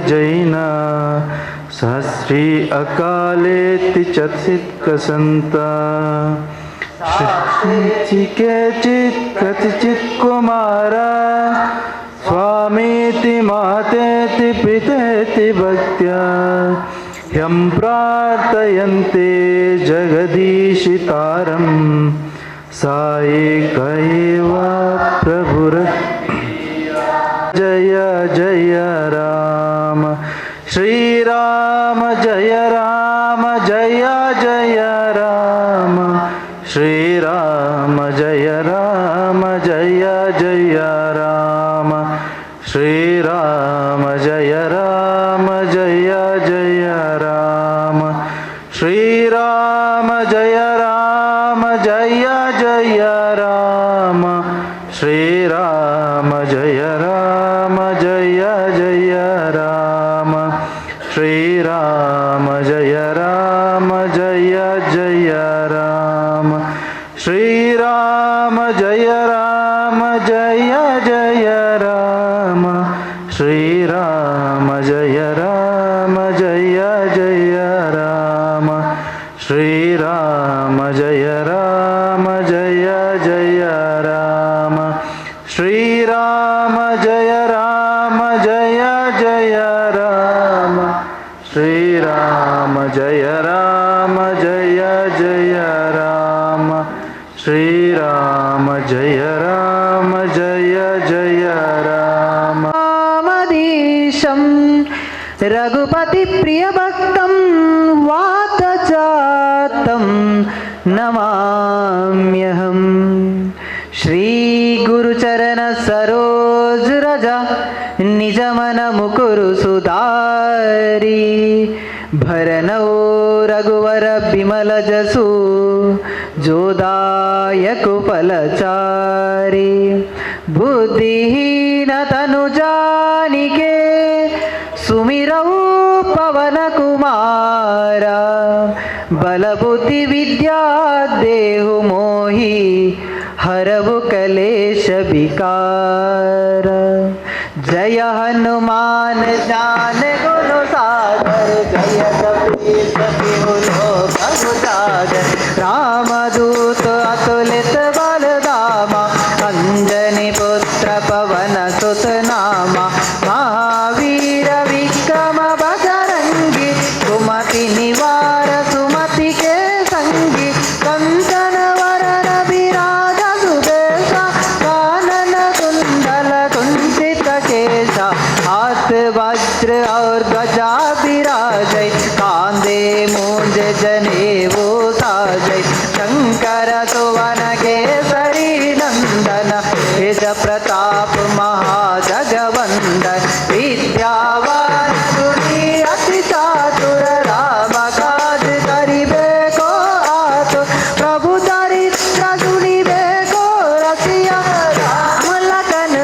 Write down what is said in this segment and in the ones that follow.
जैना सहस्री अकालेति चत्सित्कसन्ता केचित् कतिचित् कुमारा स्वामीति मातेति पितेति भक्त्या ह्यं प्रार्थयन्ते जगदीशितारं सायिकैव प्रभुर जय जय राम श्री राम जय जय राम श्री राम जय जय राम श्री राम जय जय राम श्री राम जय जय राम श्री राम जय जय राम श्री राम जय जय राम श्री राम जय जय राम श्री राम जय जय राम श्री राम जय जय राम श्री राम जय जय राम श्री राम जय जय राम श्री राम जय जय राम रामदीशं रघुपति प्रिय भक्तं वातजातं नमाम्यहम् श्री गुरुचरण सरोज रजा निज मन मुकुरु सुधारी भरनौ रघुवर बिमल जसु जोदायक फलचारी बुद्धिहीन तनु जानिके सुमिरौ पवन कुमारा बल बुद्धि विद्या देहु मोहि हरवु कलेश विकार जय हनुमान ज्ञान गुण सागर जय कपीस तिहु लोक उजागर रामदूत अतुलित बल धामा अंजनी पुत्र पवन सुत नामा महावीर विक्रम बजरंगी सुमति निवार सुमति के संगी कंचन वरण विराज सुबेशा कानन कुंडल कुंचित केशा हाथ वज्र और ध्वजा विराजै कांधे मूंज जनेऊ साजै शंकर सुवन केसरी नंदन तेज प्रताप महाजगवंदन विद्यावान गुणी अति चातुर राम काज करिबे को आतुर प्रभु चरित्र सुनिबे को रसिया राम लखन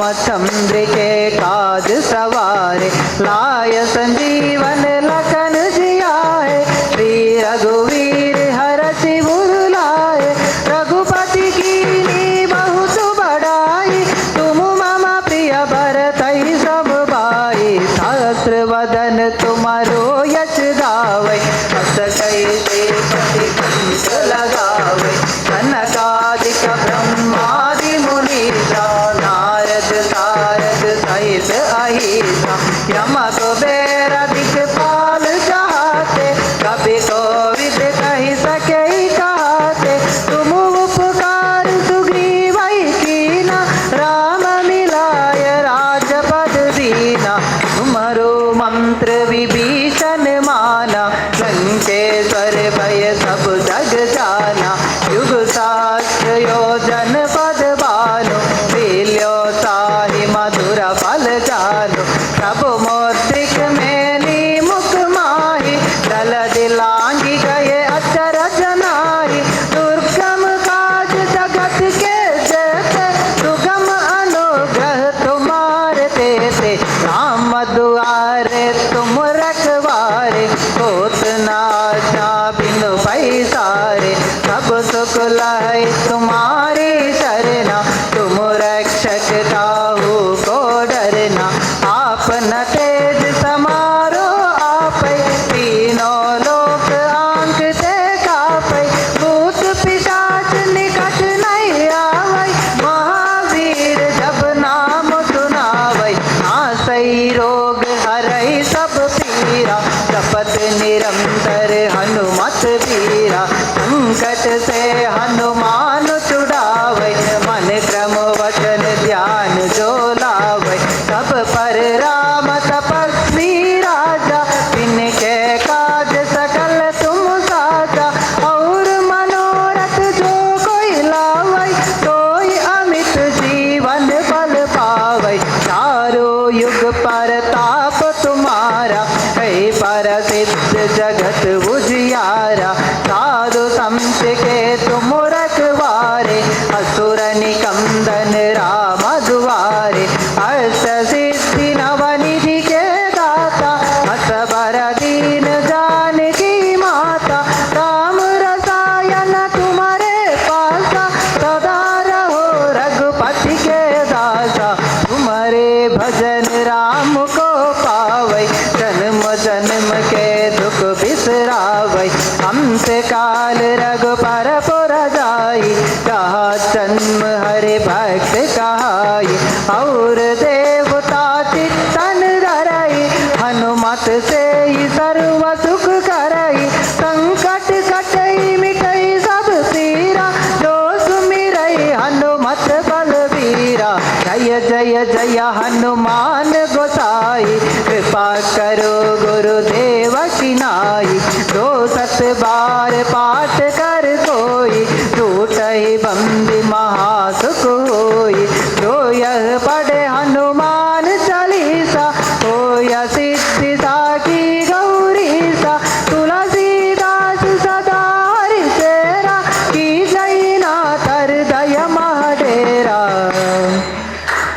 रामचंद्र के काज सवारे, लाय संजीवन लखन जियाए, श्री रघुवीर हरषि उर लाए। रघुपति कीन्ही बहुत बड़ाई, तुम मम प्रिय भरतहि सब भाई। सहस्र वदन तुम्हारो यश गावै, हस कैसे पति कंठ लगावै। सनकादिक ब्रह्मादि मुनीसा, नारद सारद सहित अहिसा। यम कुबेर दिक्पाल चाहते, कवि कोविद कहि सके कहते। तुम उपकार सुग्रीवै कीना, राम मिलाय राजपद दीना। तुमरो मंत्र विभीषण माना, लंकेश्वर भय सब जग जाना। युग सहस्र योजन पद भानु, लील्यो ताहि मधुर फल जानु। प्रभु मौद्रिक मेली मुख माहि, दल दिलांगी गए अचरज नाहि। दुर्गम काज जगत के जेते, सुगम अनुग्रह तुम्हारे तेते। राम दुआरे तुम रखवारे, होत न आशा बिनु पैसारे। सब सुख लहै तुम्हारी शरणा, तुम रक्षक काहू को डरना। आपन तेज समारो आपै, तीनों लोक आंकते कापै। भूत पिशाच निकट नहीं आवै, महावीर जब नाम सुनावै। नासै रोग हरै सब पीरा, जपत निरंतर हनुमत वीरा। संकट से हनुमान छुड़ावै, मन क्रम वचन ध्यान जो लावै। सब पर राम तपस्वी राजा, तिनके काज सकल तुम साजा। और मनोरथ जो कोई लावै, सोई अमित जीवन फल पावै। चारों युग परताप तुम्हारा, है परसिद्ध जगत उजियारा। साधु संत के तुम रखवारे, असुर निकंदन राम दुआरे। अष्ट सिद्धि नवनिधि के दाता, असबर दीन जानकी माता। राम रसायन तुम्हारे पासा, सदा रहो रघुपति के दासा। तुम्हारे भजन राम को पावै, जन्म जन्म के दुख बिसरावै। अंत काल रघुपर पुर जाई, कहा जन्म हरि भक्त कहाई। और देवता चित्तन धरई, हनुमत से ही सर्व सुख करई। संकट कटई मिटई सब पीरा, जो सुमिरई हनुमत बलबीरा। जय जय जय हनुमान गोसाई, कृपा करो गुरुदेव की नाई। जो सत बार पाठ कर कोई, टूटहि बंदी महासुख होई। जो यह पढ़े हनुमान चालीसा, होय सिद्धि साखी गौरीसा। तुलसीदास सदा हरि सेरा, की जय नाथ हृदय महडेरा।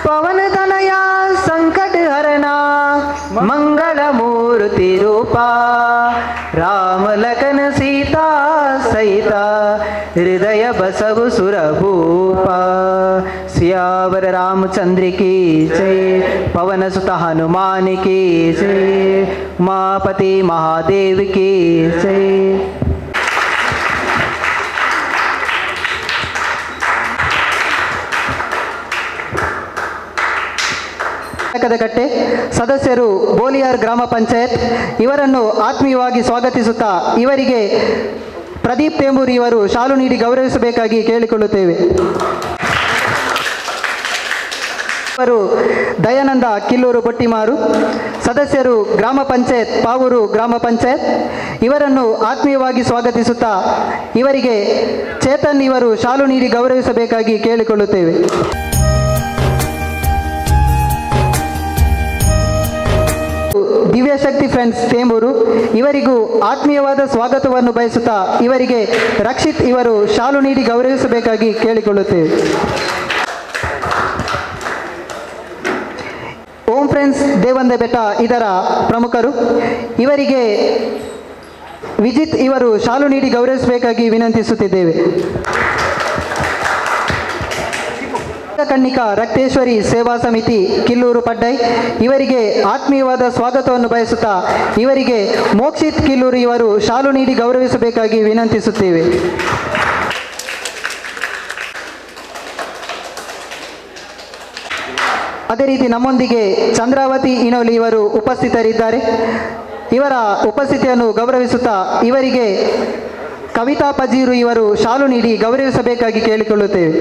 पवन तनया संकट हरना, मंगल मूर्ति रूपा। राम लखन सीता सहिता, हृदय बसव सुर भूपा। सियावर रामचंद्र की जय, पवन सुत हनुमान की जय, उमापति महादेव की जय। ಕಟ್ಟೆ ಸದಸ್ಯರು ಬೋಲಿಯಾರ್ ಗ್ರಾಮ ಪಂಚಾಯತ್ ಇವರನ್ನು ಆತ್ಮೀಯವಾಗಿ ಸ್ವಾಗತಿಸುತ್ತಾ ಇವರಿಗೆ ಪ್ರದೀಪ್ ತೇಂಬೂರಿ ಇವರು ಶಾಲು ನೀಡಿ ಗೌರವಿಸಬೇಕಾಗಿ ಕೇಳಿಕೊಳ್ಳುತ್ತೇವೆ. ಇವರು ದಯಾನಂದ ಕಿಲ್ಲೂರು ಬೊಟ್ಟಿಮಾರು, ಸದಸ್ಯರು ಗ್ರಾಮ ಪಂಚಾಯತ್ ಪಾವೂರು ಗ್ರಾಮ ಪಂಚಾಯತ್ ಇವರನ್ನು ಆತ್ಮೀಯವಾಗಿ ಸ್ವಾಗತಿಸುತ್ತಾ ಇವರಿಗೆ ಚೇತನ್ ಇವರು ಶಾಲು ನೀಡಿ ಗೌರವಿಸಬೇಕಾಗಿ ಕೇಳಿಕೊಳ್ಳುತ್ತೇವೆ. ದಿವ್ಯಶಕ್ತಿ ಫ್ರೆಂಡ್ಸ್ ತೇಂಬೂರು ಇವರಿಗೂ ಆತ್ಮೀಯವಾದ ಸ್ವಾಗತವನ್ನು ಬಯಸುತ್ತಾ ಇವರಿಗೆ ರಕ್ಷಿತ್ ಇವರು ಶಾಲು ನೀಡಿ ಗೌರವಿಸಬೇಕಾಗಿ ಕೇಳಿಕೊಳ್ಳುತ್ತೇವೆ. ಓಂ ಫ್ರೆಂಡ್ಸ್ ದೇವಂದೆ ಬೆಟ್ಟ ಇದರ ಪ್ರಮುಖರು. ಇವರಿಗೆ ವಿಜಿತ್ ಇವರು ಶಾಲು ನೀಡಿ ಗೌರವಿಸಬೇಕಾಗಿ ವಿನಂತಿಸುತ್ತಿದ್ದೇವೆ. ಕನ್ನಿಕಾ ರಕ್ತೇಶ್ವರಿ ಸೇವಾ ಸಮಿತಿ ಕಿಲ್ಲೂರು ಪಡ್ಡೈ ಇವರಿಗೆ ಆತ್ಮೀಯವಾದ ಸ್ವಾಗತವನ್ನು ಬಯಸುತ್ತಾ ಇವರಿಗೆ ಮೋಕ್ಷಿತ್ ಕಿಲ್ಲೂರು ಇವರು ಶಾಲು ನೀಡಿ ಗೌರವಿಸಬೇಕಾಗಿ ವಿನಂತಿಸುತ್ತೇವೆ. ಅದೇ ರೀತಿ ನಮ್ಮೊಂದಿಗೆ ಚಂದ್ರಾವತಿ ಇನೋಲಿ ಇವರು ಉಪಸ್ಥಿತರಿದ್ದಾರೆ. ಇವರ ಉಪಸ್ಥಿತಿಯನ್ನು ಗೌರವಿಸುತ್ತಾ ಇವರಿಗೆ ಕವಿತಾ ಪಜೀರು ಇವರು ಶಾಲು ನೀಡಿ ಗೌರವಿಸಬೇಕಾಗಿ ಕೇಳಿಕೊಳ್ಳುತ್ತೇವೆ.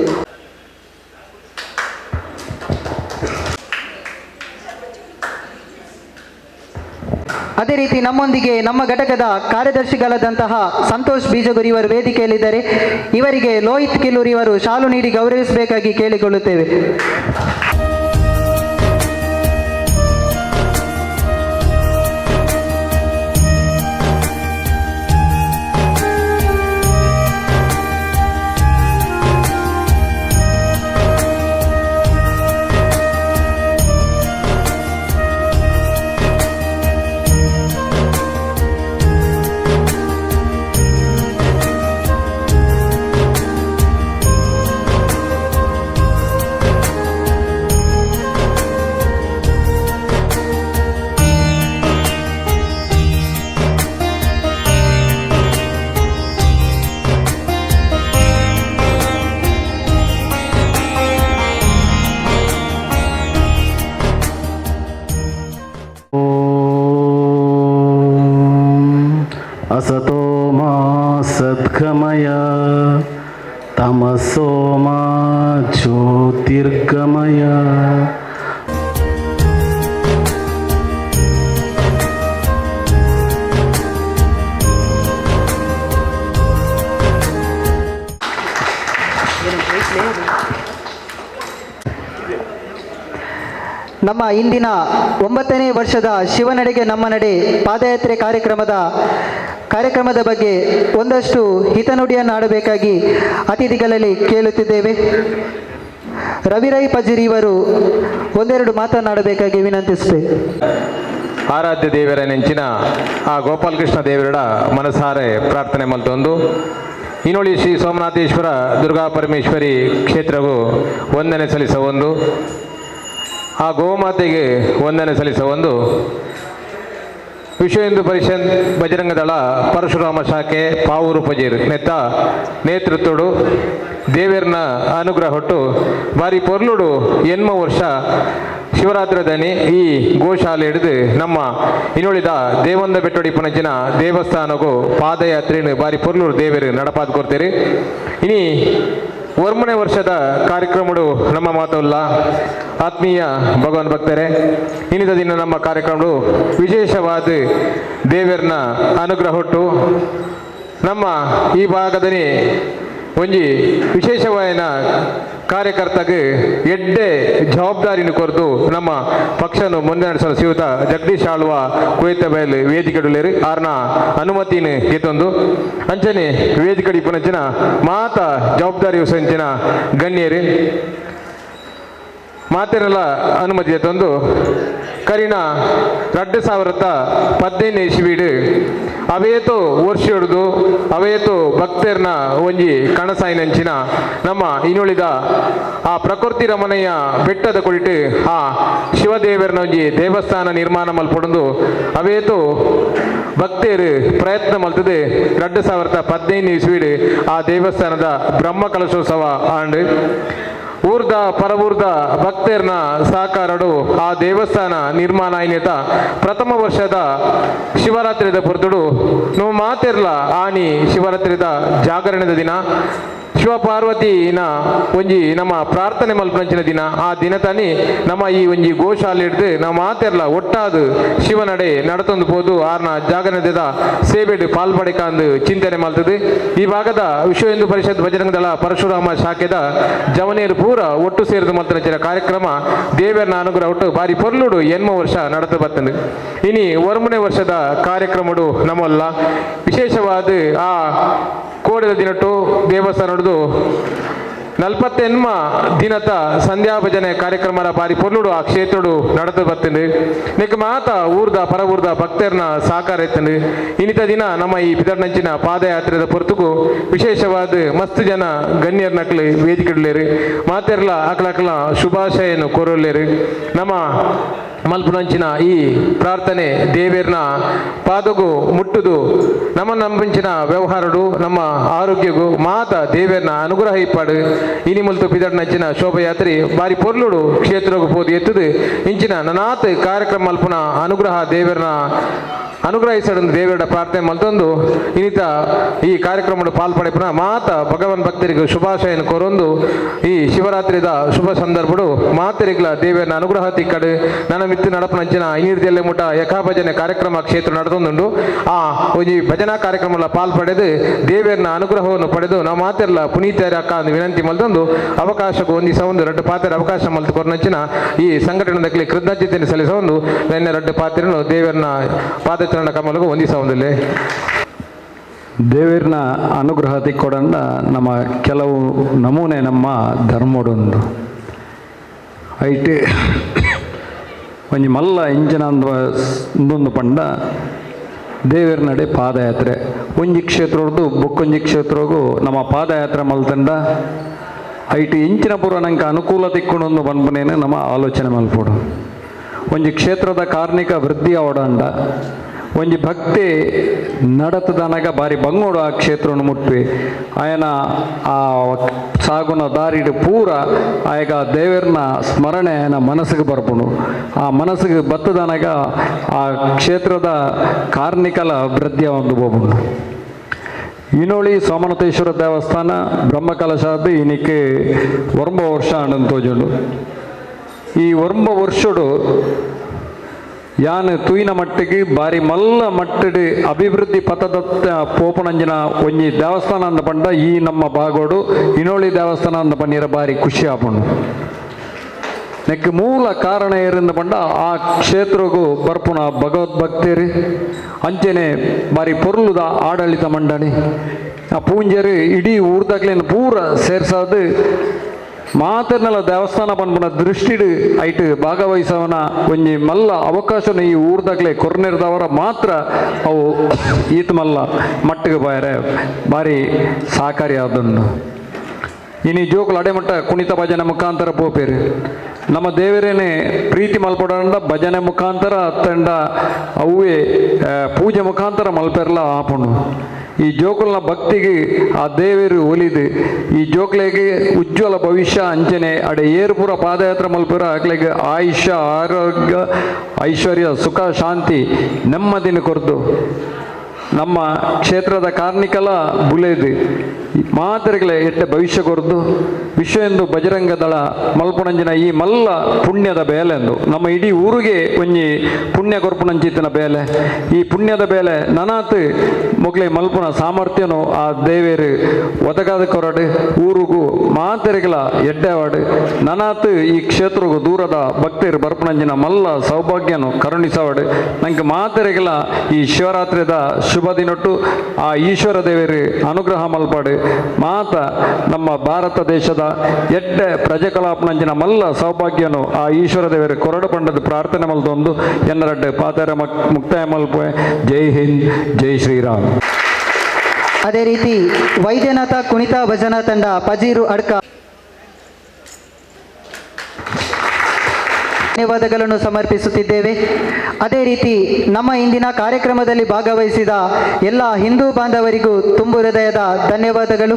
ಅದೇ ರೀತಿ ನಮ್ಮೊಂದಿಗೆ ನಮ್ಮ ಘಟಕದ ಕಾರ್ಯದರ್ಶಿಗಳಾದಂತಹ ಸಂತೋಷ್ ಬೀಜಗುರಿ ಇವರು ವೇದಿಕೆಯಲ್ಲಿದ್ದಾರೆ. ಇವರಿಗೆ ಲೋಹಿತ್ ಕಿಲ್ಲೂರು ಇವರು ಶಾಲು ನೀಡಿ ಗೌರವಿಸಬೇಕಾಗಿ ಕೇಳಿಕೊಳ್ಳುತ್ತೇವೆ. असतो मा सद्गमय तमसो मा ज्योतिर्गमय. ನಮ್ಮ ಇಂದಿನ 9ನೇ ವರ್ಷದ ಶಿವನಡೆಗೆ ನಮ್ಮ ನಡೆ ಪಾದಯಾತ್ರೆ ಕಾರ್ಯಕ್ರಮದ ಬಗ್ಗೆ ಒಂದಷ್ಟು ಹಿತನುಡಿಯನ್ನು ಆಡಬೇಕಾಗಿ ಅತಿಥಿಗಳಲ್ಲಿ ಕೇಳುತ್ತಿದ್ದೇವೆ. ರವಿರೈ ಪಜಿರಿ ಇವರು ಒಂದೆರಡು ಮಾತನಾಡಬೇಕಾಗಿ ವಿನಂತಿಸುತ್ತೇವೆ. ಆರಾಧ್ಯ ದೇವರ ನೆಂಚಿನ ಆ ಗೋಪಾಲಕೃಷ್ಣ ದೇವರ ಮನಸಾರೆ ಪ್ರಾರ್ಥನೆ ಮಲ್ತೊಂದು ಇನೋಳಿ ಶ್ರೀ ಸೋಮನಾಥೇಶ್ವರ ದುರ್ಗಾ ಪರಮೇಶ್ವರಿ ಕ್ಷೇತ್ರವು ವಂದನೆ ಸಲ್ಲಿಸವೊಂದು, ಆ ಗೋಮಾತೆಗೆ ವಂದನೆ ಸಲ್ಲಿಸವೊಂದು, ವಿಶ್ವ ಹಿಂದೂ ಪರಿಷತ್ ಬಜರಂಗ ದಳ ಪರಶುರಾಮ ಶಾಖೆ ಪಾವೂರು ಪಜೀರ್ ನೆತ್ತ ನೇತೃತ್ವಡು ದೇವೇರ್ನ ಅನುಗ್ರಹ ಹೊಟ್ಟು ಬಾರಿ ಪೊರ್ಲುಡು ಎನ್ಮ ವರ್ಷ ಶಿವರಾತ್ರಿ ದನಿ ಈ ಗೋಶಾಲೆ ಹಿಡಿದು ನಮ್ಮ ಇನ್ನುಳಿದ ದೇವಂದ ಬೆಟ್ಟಡಿ ಪುನಂಚಿನ ದೇವಸ್ಥಾನಗೂ ಪಾದಯಾತ್ರೆಯನ್ನು ಬಾರಿ ಪೊರ್ಲುಡು ದೇವೇರು ನಡಪಾದ್ ಕೊಡ್ತೀರಿ. ಇನಿ ವರ್ಮನೆ ವರ್ಷದ ಕಾರ್ಯಕ್ರಮಗಳು ನಮ್ಮ ಮಾತಲ್ಲ ಆತ್ಮೀಯ ಭಗವಾನ್ ಭಕ್ತರೇ, ಇನ್ನಿದ ದಿನ ನಮ್ಮ ಕಾರ್ಯಕ್ರಮಗಳು ವಿಶೇಷವಾದ ದೇವರನ್ನ ಅನುಗ್ರಹ ಹೊಟ್ಟು ನಮ್ಮ ಈ ಭಾಗದಲ್ಲಿ ಒಂಜಿ ವಿಶೇಷವಾದ ಕಾರ್ಯಕರ್ತಗೆ ಎಡ್ಡೆ ಜವಾಬ್ದಾರಿನ ಕೊರದು ನಮ್ಮ ಪಕ್ಷನು ಮುಂದೆ ನಡೆಸಲು ಸಿಗುತ್ತ ಜಗದೀಶ್ ಆಳ್ವ ಕುವೆತ ಬಯಲು ವೇದಿಕೆಡುಲೇರಿ ಆರ್ನ ಅನುಮತಿನ ಎತ್ತೊಂದು ಅಂಚನೆ ವೇದಿಕಡಿ ಪುನಂಚಿನ ಮಾತ ಜವಾಬ್ದಾರಿ ಸಂಚಿನ ಗಣ್ಯರು ಮಾತೇನೆಲ್ಲ ಅನುಮತಿ ಎತ್ತೊಂದು ಕರಿನ 2015 ಇಸ್ವೀಡು ಅವೇತೋ ವರ್ಷ ಹಿಡಿದು ಅವೇತೋ ಭಕ್ತರ್ನ ಒಂಜಿ ಕಣಸಾಯಿನಂಚಿನ ನಮ್ಮ ಇನ್ನುಳಿದ ಆ ಪ್ರಕೃತಿ ರಮಣೀಯ ಬೆಟ್ಟದ ಕುರಿತು ಆ ಶಿವದೇವರನ ಒಂಜಿ ದೇವಸ್ಥಾನ ನಿರ್ಮಾಣ ಮಲ್ಪೊಂದು ಅವೇತೋ ಭಕ್ತರು ಪ್ರಯತ್ನ ಮಲ್ತದೆ 2015 ಇಸ್ವೀಡು ಆ ದೇವಸ್ಥಾನದ ಬ್ರಹ್ಮ ಕಲಶೋತ್ಸವ ಆಂಡ್ ಊರ್ದ ಪರವೂರ್ದ ಭಕ್ತರ್ನ ಸಹಕಾರಡು ಆ ದೇವಸ್ಥಾನ ನಿರ್ಮಾಣ ಆಯ್ನೇತ ಪ್ರಥಮ ವರ್ಷದ ಶಿವರಾತ್ರಿದ ಪೊರ್ತುಡು ನಾವು ಮಾತಿರ್ಲ ಆನಿ ಶಿವರಾತ್ರಿದ ಜಾಗರಣದ ದಿನ ಶಿವಪಾರ್ವತಿನ ಒಂಜಿ ನಮ್ಮ ಪ್ರಾರ್ಥನೆ ಮಲ್ಪಂಚಿನ ದಿನ ಆ ದಿನ ತಾನಿ ನಮ್ಮ ಈ ಒಂಜಿ ಗೋಶಾಲೆ ಹಿಡ್ದು ನಾವು ಮಾತೆರ್ಲ ಒಟ್ಟಾದು ಶಿವನಡೆ ನಡತೊಂದು ಹೋದು ಆರ್ನ ಜಾಗರಣದ ಸೇವೆಡು ಪಾಲ್ಪಡಿಕಾಂದು ಚಿಂತನೆ ಮಲ್ತದೆ. ಈ ಭಾಗದ ವಿಶ್ವ ಹಿಂದೂ ಪರಿಷತ್ ಬಜರಂಗ ದಳ ಪರಶುರಾಮ ಶಾಖೆದ ಜವನೇರು ಪೂರ ಒಟ್ಟು ಸೇರಿದು ಮಲ್ತನ ಕಾರ್ಯಕ್ರಮ ದೇವರನ ಅನುಗ್ರಹ ಒಟ್ಟು ಬಾರಿ ಪೊರ್ಲುಡು ಎನ್ಮ ವರ್ಷ ನಡತ ಬರ್ತದೆ. ಇನಿ ವರ್ಮನೆ ವರ್ಷದ ಕಾರ್ಯಕ್ರಮಡು ನಮ್ಮಲ್ಲ ವಿಶೇಷವಾದ ಆ ಕೋಡದ ದಿನಟ್ಟು ದೇವಸ್ಥಾನ 48 ದಿನದ ಸಂಧ್ಯಾ ಭಜನೆ ಕಾರ್ಯಕ್ರಮರ ಬಾರಿ ಪೊರ್ಲುಡು ಆ ಕ್ಷೇತ್ರಡು ನಡೆದು ಬರ್ತಂಡು ನೆಕ್ ಮಾತ ಊರ್ದ ಪರ ಊರ್ದ ಭಕ್ತರನ್ನ ಸಹಕಾರ ಎತ್ತಂಡು ಇನ್ನಿತ ದಿನ ನಮ್ಮ ಈ ಬಿದರ್ನಂಚಿನ ಪಾದಯಾತ್ರೆದ ಹೊರತುಕು ವಿಶೇಷವಾದ ಮಸ್ತ್ ಜನ ಗಣ್ಯರ ನಕ್ಲು ವೇದಿಕೆಡ್ಲೇರು ಮಾತೆರ್ಲ ಅಕ್ಲಕ್ಲ ಶುಭಾಶಯನ್ನು ಕೋರಲೇರು ನಮ್ಮ ಮಲ್ಪುನಂಚಿನ ಈ ಪ್ರಾರ್ಥನೆ ದೇವೇರ್ನ ಪಾದಗೂ ಮುಟ್ಟುದು ನಮ್ಮ ನಂಬಿಂಚಿನ ವ್ಯವಹಾರಡು ನಮ್ಮ ಆರೋಗ್ಯಗೂ ಮಾತ ದೇವೇರ್ನ ಅನುಗ್ರಹ ಇಪ್ಪಾಡು ಇನಿ ಮುಲ್ತು ಪಿದಡ್ನಂಚಿನ ಶೋಭಯಾತ್ರೆ ಬಾರಿ ಪೊರ್ಲುಡು ಕ್ಷೇತ್ರಗೂ ಪೋದು ಎತ್ತದು ಇಂಚಿನ ನನಾತ್ ಕಾರ್ಯಕ್ರಮ ಮಲ್ಪುನ ಅನುಗ್ರಹ ದೇವೇರ್ನ ಅನುಗ್ರಹಿಸಡನ್ನು ದೇವರ ಪ್ರಾರ್ಥನೆ ಮಲ್ತೊಂದು ಇನ್ನಿತ ಈ ಕಾರ್ಯಕ್ರಮದ ಪಾಲ್ಪಡೆಪುನ ಮಾತ ಭಗವನ್ ಭಕ್ತರಿಗೆ ಶುಭಾಶಯನ ಕೋರೊಂದು ಈ ಶಿವರಾತ್ರಿದ ಶುಭ ಸಂದರ್ಭಡು ಮಾತರಿಗಳ ದೇವರ ಅನುಗ್ರಹ ತಿಕ್ಕಡು ನನ್ನ ಮಿತ್ತು ನಡಪನಂಚಿನ ಇನ್ನಿರ್ದೆಲ್ಲೆ ಮುಟ ಯಕಾಭಜನೆ ಕಾರ್ಯಕ್ರಮ ಕ್ಷೇತ್ರ ನಡೆದೊಂದುಂಡು ಆ ಈ ಭಜನಾ ಕಾರ್ಯಕ್ರಮ ಪಾಲ್ಪಡೆದು ದೇವರನ ಅನುಗ್ರಹವನ್ನು ಪಡೆದು ನಾವು ಮಾತೆಲ್ಲ ಪುನೀತರ ಅಕ್ಕ ಅಂದು ವಿನಂತಿ ಮಲ್ತೊಂದು ಅವಕಾಶಕ್ಕೂ ಹೊಂದಿಸ ಒಂದು ರಡ್ಡು ಪಾತ್ರ ಅವಕಾಶ ಮಲ್ತು ಕೊರನಂಚಿನ ಈ ಸಂಘಟನೆದಕ್ಕೆ ಕೃತಜ್ಞತೆಯನ್ನು ಸಲ್ಲಿಸ ಒಂದು ನನ್ನ ರಡ್ಡು ಪಾತ್ರನು ದೇವರನ ಪಾದ ಕಮಲಗೂ ಹೊಂದಿಸ ಒಂದಿಲ್ಲ ದೇವರಿನ ಅನುಗ್ರಹ ತಿಕ್ಕೊಡಂಡ ನಮ್ಮ ಕೆಲವು ನಮೂನೆ ನಮ್ಮ ಧರ್ಮಡೊಂದು ಐಟಿ ಒಂಜಿ ಮಲ್ಲ ಇಂಚಿನ ಒಂದೊಂದು ಪಂಡ ದೇವರ ನಡೆ ಪಾದಯಾತ್ರೆ ಒಂಜಿ ಕ್ಷೇತ್ರದ್ದು ಬೊಕ್ಕೊಂಜಿ ಕ್ಷೇತ್ರಗೂ ನಮ್ಮ ಪಾದಯಾತ್ರೆ ಮಲ್ತಂಡ ಐಟಿ ಇಂಚಿನ ಪೂರ್ವ ನಂಗೆ ಅನುಕೂಲ ತಿಕ್ಕೊಂಡು ಬಂದ್ಬನೇನೆ ನಮ್ಮ ಆಲೋಚನೆ ಮಲ್ಪೋಡು ಒಂಜಿ ಕ್ಷೇತ್ರದ ಕಾರ್ಮಿಕ ವೃದ್ಧಿ ಅವಡಂಡ ಒಂಜಿ ಭಕ್ತಿ ನಡತದನಗ ಬಾರಿ ಬಂಗೋಡು ಆ ಕ್ಷೇತ್ರವನ್ನು ಮುಟ್ವಿ ಆಯನ ಆ ಸಾಗುನ ದಾರಿಡು ಪೂರ ಆಯಗ ದೇವರನ ಸ್ಮರಣೆ ಆಯನ ಮನಸ್ಸಿಗೆ ಬರ್ಪುಣು ಆ ಮನಸ್ಸಿಗೆ ಬತ್ತದನಗ ಆ ಕ್ಷೇತ್ರದ ಕಾರ್ಮಿಕಲ ವೃದ್ಧಿಯ ಒಂದು ಬೋಬುಣು ಇನೋಳಿ ಸೋಮನಾಥೇಶ್ವರ ದೇವಸ್ಥಾನ ಬ್ರಹ್ಮಕಲಶಾದ ಇನಿಕ್ಕೆ ವರ್ಮ ವರ್ಷ ಅಣ್ಣಂತೋಜುಂಡು ಈ ವರ್ಮ ವರ್ಷಡು ಯಾನ್ ತೂಯಿನ ಮಟ್ಟಿಗೆ ಬಾರಿ ಮಲ್ಲ ಮಟ್ಟಡಿ ಅಭಿವೃದ್ಧಿ ಪಥದತ್ತ ಪೋಪನಂಜಿನ ಒಂಜಿ ದೇವಸ್ಥಾನ ಅಂದ ಪಂಡ ಈ ನಮ್ಮ ಬಾಗೋಡು ಇನೋಳಿ ದೇವಸ್ಥಾನ ಅಂದ ಪನ್ನೀರ ಬಾರಿ ಖುಷಿ ಆಪುಂಡು ನೆಕ್ ಮೂಲ ಕಾರಣ ಏರಿಂದ ಪಂಡ ಆ ಕ್ಷೇತ್ರಗೂ ಬರ್ಪುಣ ಭಗವದ್ಭಕ್ತರು ಅಂಚೆನೆ ಬಾರಿ ಪೊರ್ಲುದ ಆಡಳಿತ ಮಂಡಳಿ ಆ ಪೂಂಜರು ಇಡೀ ಊರ್ದಾಗ್ಲೇನು ಪೂರ ಸೇರ್ಸಾದು ಮಾತರ್ನೆಲ್ಲ ದೇವಸ್ಥಾನ ಪನ್ಪುನ ದೃಷ್ಟಿಡು ಐಟ್ ಭಾಗವಹಿಸವನ ಒಂಜಿ ಮಲ್ಲ ಅವಕಾಶನ ಈ ಊರ್ದಾಗ್ಲೇ ಕೊರ್ನೆರ್ದವರ ಮಾತ್ರ ಅವು ಈತ ಮಲ್ಲ ಮಟ್ಟಿಗೆ ಬಾಯರೆ ಬಾರಿ ಸಹಕಾರಿಯಾದನ್ನು ಇನಿ ಜೋಕುಲು ಅಡೆಮಟ್ಟ ಕುಣಿತ ಭಜನೆ ಮುಖಾಂತರ ಪೋಪೇರು ನಮ್ಮ ದೇವರೇನೆ ಪ್ರೀತಿ ಮಲ್ಪಡ ಭಜನೆ ಮುಖಾಂತರ ಅತ್ತಂಡ ಅವೇ ಪೂಜೆ ಮುಖಾಂತರ ಮಲ್ಪೆರ್ಲ ಆಪುಂಡು ಈ ಜೋಕುಲ್ನ ಭಕ್ತಿಗೆ ಆ ದೇವರು ಒಲಿದು ಈ ಜೋಕ್ಲೆಗೆ ಉಜ್ವಲ ಭವಿಷ್ಯ ಅಂಚನೆ ಅಡೆ ಏರ್ಪುರ ಪಾದಯಾತ್ರೆ ಮಲ್ಪುರ ಆಗ್ಲಿಗೆ ಆಯುಷ್ಯ ಆರೋಗ್ಯ ಐಶ್ವರ್ಯ ಸುಖ ಶಾಂತಿ ನೆಮ್ಮದಿನ ಕೊರ್ದು ನಮ್ಮ ಕ್ಷೇತ್ರದ ಕಾರ್ಮಿಕಲ ಬುಲೆದು ಮಾತರಿಗಳ ಎಟ್ಟೆ ಭವಿಷ್ಯ ಕೊರ್ದು ವಿಶ್ವ ಎಂದು ಬಜರಂಗ ದಳ ಮಲ್ಪುಣಂಜಿನ ಈ ಮಲ್ಲ ಪುಣ್ಯದ ಬೇಲೆ ಎಂದು ನಮ್ಮ ಇಡೀ ಊರಿಗೆ ಒಂಜಿ ಪುಣ್ಯ ಕೊರ್ಪುಣಂಚಿತ್ತಿನ ಬೇಲೆ ಈ ಪುಣ್ಯದ ಬೇಲೆ ನನಾತ್ ಮೊಗ್ಲೆ ಮಲ್ಪುನ ಸಾಮರ್ಥ್ಯನು ಆ ದೇವೇರು ಒದಗಾದ ಕೊರಡು ಊರಿಗೂ ಮಾತರಿಗಳ ಎಡ್ಡೆವಾಡು ನನಾತ್ ಈ ಕ್ಷೇತ್ರಗೂ ದೂರದ ಭಕ್ತರು ಬರ್ಪುಣಂಜಿನ ಮಲ್ಲ ಸೌಭಾಗ್ಯನು ಕರುಣಿಸವಾಡು ನಂಗೆ ಮಾತರಿಗಳ ಈ ಶಿವರಾತ್ರಿದ ಶುಭ ದಿನೊಟ್ಟು ಆ ಈಶ್ವರ ದೇವರು ಅನುಗ್ರಹ ಮಲ್ಪಾಡು ಮಾತ ನಮ್ಮ ಭಾರತ ದೇಶದ ಎಡ್ಡೆ ಪ್ರಜೆಕಲಾಪನಂಚಿನ ಮಲ್ಲ ಸೌಭಾಗ್ಯನು ಆ ಈಶ್ವರ ದೇವರು ಕೊರಡು ಪಂಡದ ಪ್ರಾರ್ಥನೆ ಮಲ್ತೊಂದು ಎನ್ನರಡ್ಡೆ ಪಾತರ ಮುಕ್ತಾಯ ಮಲ್ಪೆ ಜೈ ಹಿಂದ್ ಜೈ ಶ್ರೀರಾಮ್. ಅದೇ ರೀತಿ ವೈದ್ಯನಾಥ ಕುಣಿತ ಭಜನಾ ತಂಡ ಪಜೀರು ಅಡ್ಕ ಧನ್ಯವಾದಗಳನ್ನು ಸಮರ್ಪಿಸುತ್ತಿದ್ದೇವೆ. ಅದೇ ರೀತಿ ನಮ್ಮ ಇಂದಿನ ಕಾರ್ಯಕ್ರಮದಲ್ಲಿ ಭಾಗವಹಿಸಿದ ಎಲ್ಲ ಹಿಂದೂ ಬಾಂಧವರಿಗೂ ತುಂಬು ಹೃದಯದ ಧನ್ಯವಾದಗಳು.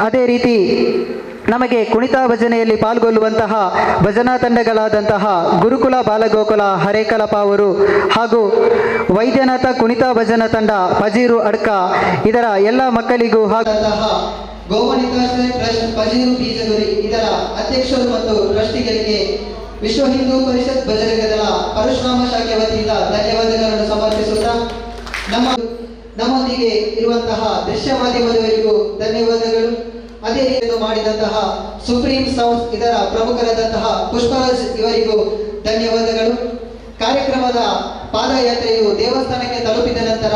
ಅದೇ ರೀತಿ ನಮಗೆ ಕುಣಿತ ಭಜನೆಯಲ್ಲಿ ಪಾಲ್ಗೊಳ್ಳುವಂತಹ ಭಜನಾ ತಂಡಗಳಾದಂತಹ ಗುರುಕುಲ ಬಾಲಗೋಕುಲ ಹರೇಕಲಪ ಅವರು ಹಾಗೂ ವೈದ್ಯನಾಥ ಕುಣಿತ ಭಜನಾ ತಂಡ ಪಜೀರು ಅಡ್ಕ ಇದರ ಎಲ್ಲ ಮಕ್ಕಳಿಗೂ ಹಾಗೂ ಗೋವಣಿತಾಶ್ರಯ ಟ್ರಸ್ಟ್ ಪಜೀರು ಬೀಜಗುರಿ ಇದರ ಅಧ್ಯಕ್ಷರು ಮತ್ತು ಟ್ರಸ್ಟಿಗಳಿಗೆ ವಿಶ್ವ ಹಿಂದೂ ಪರಿಷತ್ ಬಜರಂಗ ದಳ ಪರಶುರಾಮ ಶಾಖೆ ವತಿಯಿಂದ ಧನ್ಯವಾದಗಳನ್ನು ಸಮರ್ಪಿಸುತ್ತಾ ನಮ್ಮೊಂದಿಗೆ ಇರುವಂತಹ ದೃಶ್ಯ ಮಾಧ್ಯಮದವರಿಗೂ ಧನ್ಯವಾದಗಳು. ಅದೇ ರೀತಿ ಮಾಡಿದಂತಹ ಸುಪ್ರೀಂ ಸೌಂಡ್ಸ್ ಇದರ ಪ್ರಮುಖರಾದಂತಹ ಪುಷ್ಪರಾಜ್ ಇವರಿಗೂ ಧನ್ಯವಾದಗಳು. ಕಾರ್ಯಕ್ರಮದ ಪಾದಯಾತ್ರೆಯು ದೇವಸ್ಥಾನಕ್ಕೆ ತಲುಪಿದ ನಂತರ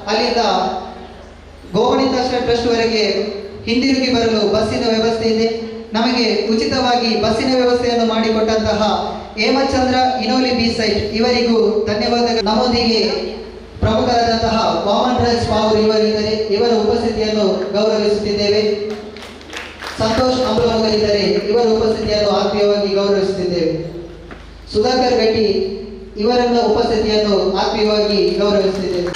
ಅಲ್ಲಿಂದ ಗೋವಣಿತಾಶ್ರಯ ಟ್ರಸ್ಟ್ ವರೆಗೆ ಹಿಂದಿರುಗಿ ಬರಲು ಬಸ್ಸಿನ ವ್ಯವಸ್ಥೆ ಇದೆ. ನಮಗೆ ಉಚಿತವಾಗಿ ಬಸ್ಸಿನ ವ್ಯವಸ್ಥೆಯನ್ನು ಮಾಡಿಕೊಟ್ಟಂತಹ ಹೇಮಚಂದ್ರ ಇನೋಲಿ ಬಿ ಸೈಟ್ ಇವರಿಗೂ ಧನ್ಯವಾದಗಳು. ನಮ್ಮೊಂದಿಗೆ ಪ್ರಮುಖರಾದಂತಹ ವಾಮನ್ ರಾಜ್ ಪಾವೂರ್ ಇವರಿದ್ದಾರೆ. ಇವರ ಉಪಸ್ಥಿತಿಯನ್ನು ಗೌರವಿಸುತ್ತಿದ್ದೇವೆ. ಸಂತೋಷ್ ಅಂಬಲಮಗರಿದ್ದಾರೆ. ಇವರ ಉಪಸ್ಥಿತಿಯನ್ನು ಆತ್ಮೀಯವಾಗಿ ಗೌರವಿಸುತ್ತಿದ್ದೇವೆ. ಸುಧಾಕರ್ ಗಟ್ಟಿ ಇವರನ್ನ ಉಪಸ್ಥಿತಿಯನ್ನು ಆತ್ಮೀಯವಾಗಿ ಗೌರವಿಸುತ್ತಿದ್ದೇವೆ.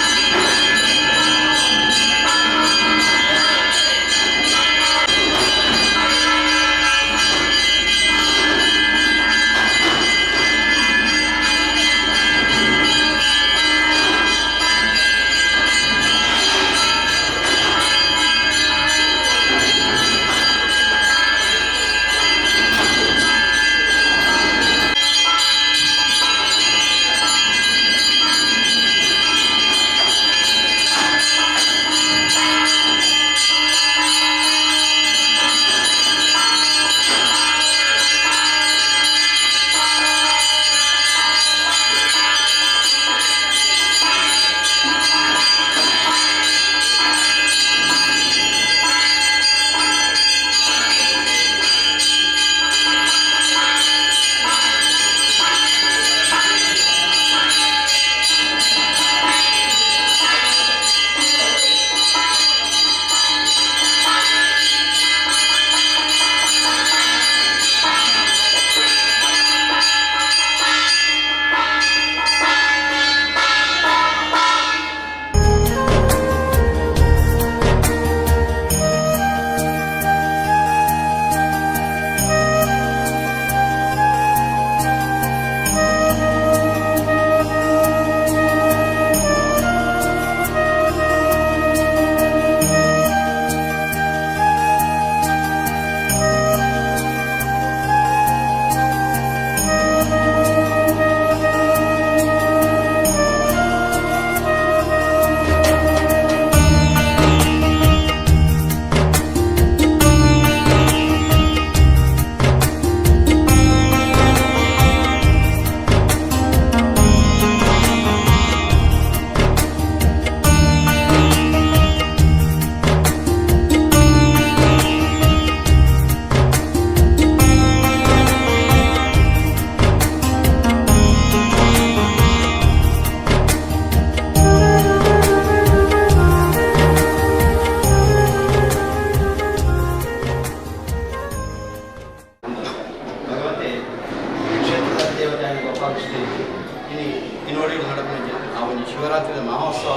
ಶಿವರಾತ್ರಿ ಮಹೋತ್ಸವ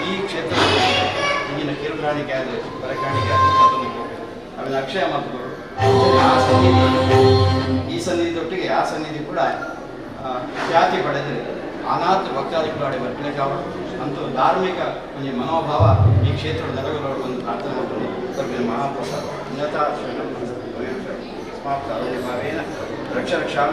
ಈ ಕ್ಷೇತ್ರದಲ್ಲಿ ಈಗಿನ ಕಿರುಕಾಣಿಕೆ ಆದರೆ ಬರಕಾಣಿಕೆ ಅದನ್ನು ಆಮೇಲೆ ಅಕ್ಷಯ ಮಾತುಗಳು ಆ ಸನ್ನಿಧಿ ಈ ಸನ್ನಿಧಿಯೊಟ್ಟಿಗೆ ಆ ಸನ್ನಿಧಿ ಕೂಡ ಖ್ಯಾತಿ ಪಡೆದರೆ ಅನಾಥ ಭಕ್ತಾದಿಗಳು ಆಡಿ ಬರ್ಲಿಕ್ಕೆ ಅವರು ಅಂತೂ ಧಾರ್ಮಿಕ ಒಂದು ಮನೋಭಾವ ಈ ಕ್ಷೇತ್ರದ ನೆಲೆಗಳು ಒಂದು ಪ್ರಾರ್ಥನೆ ಮಾಡ್ಕೊಂಡು ಸ್ವಲ್ಪ ಮಹಾಪ್ರಸಾದ ಉನ್ನತ ಸಮಾಪ್ತ ಭಾವೇನ ರಕ್ಷ ರಕ್ಷಾ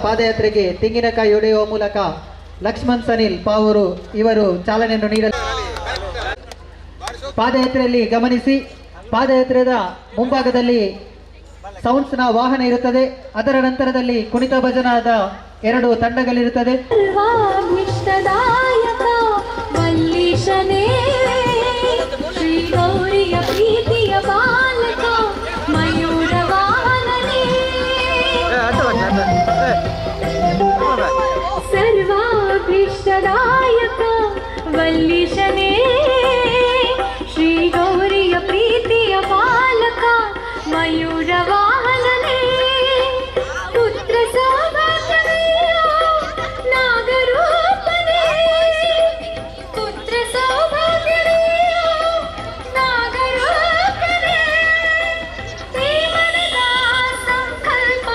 ಪಾದಯಾತ್ರೆಗೆ ತೆಂಗಿನಕಾಯಿ ಹೊಡೆಯುವ ಮೂಲಕ ಲಕ್ಷ್ಮಣ್ ಸನಿಲ್ ಪಾವೂರು ಇವರು ಚಾಲನೆಯನ್ನು ನೀಡಲು ಪಾದಯಾತ್ರೆಯಲ್ಲಿ ಗಮನಿಸಿ, ಪಾದಯಾತ್ರೆಯ ಮುಂಭಾಗದಲ್ಲಿ ಸೌಂಡ್ಸ್ನ ವಾಹನ ಇರುತ್ತದೆ. ಅದರ ನಂತರದಲ್ಲಿ ಕುಣಿತ ಭಜನಾದ 2 ತಂಡಗಳಿರುತ್ತದೆ. ಸರ್ವಾಭೀಷ್ಟದಾಯಕ ವಲ್ಲೀಶನೇ ಶ್ರೀ ಗೌರಿಯ ಪ್ರೀತಿಯ ಬಾಲಕ ಮಯೂರ ವಾಹನನೇ ಸರ್ವಾಭೀಷ್ಟದಾಯಕ ವಲ್ಲೀಶನೇ ಶ್ರೀ ಗೌರಿಯ ಪ್ರೀತಿಯ ಬಾಲಕ ಮಯೂರ ವಾಹನನೇ ಪುತ್ರ ಸೌಭಾಗ್ಯನೇ ನಾಗರೂಪನೇ ಪುತ್ರ ಸೌಭಾಗ್ಯನೇ ನಾಗರೂಪನೇ ಪ್ರೇಮದ ಸಂಕಲ್ಪ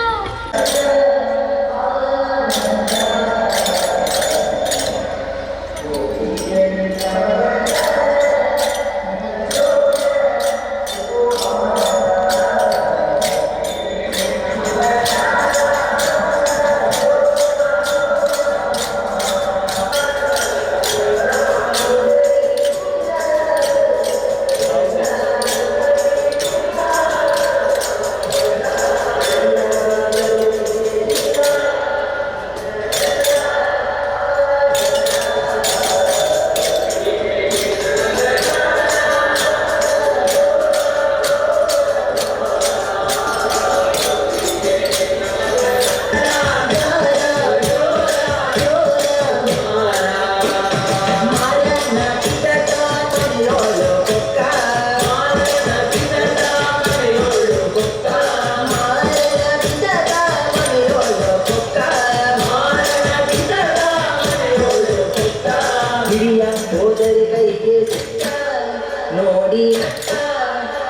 ನೋಡಿ